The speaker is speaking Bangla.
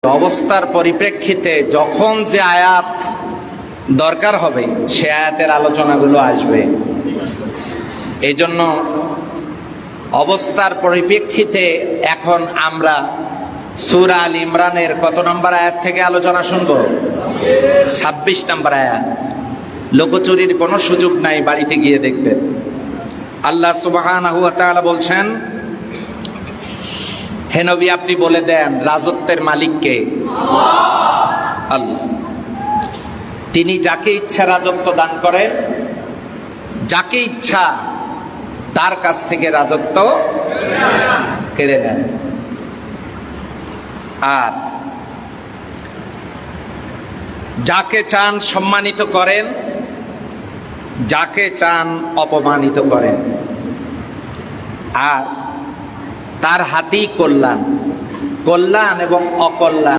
অবস্থার পরিপ্রেক্ষিতে যখন যে আয়াত দরকার হবে সে আয়াতের আলোচনাগুলো আসবে। এই জন্য অবস্থার পরিপ্রেক্ষিতে এখন আমরা সূরা আল ইমরানের কত নম্বর আয়াত থেকে আলোচনা শুনব? ২৬ নম্বর আয়াত। লোকচুরির কোনো সুযোগ নাই, বাড়িতে গিয়ে দেখবেন। আল্লাহ সুবহানাহু ওয়া তাআলা বলছেন, হে নবী আপনি বলে দেন রাজত্বের মালিক কে? আল্লাহ। তিনি যাকে ইচ্ছা রাজত্ব দান করেন, যাকে ইচ্ছা তার কাছ থেকে রাজত্ব কেড়ে নেন। আর যাকে চান সম্মানিত করেন, যাকে চান অপমানিত করেন। আর তার হাতেই কল্যাণ এবং অকল্যাণ।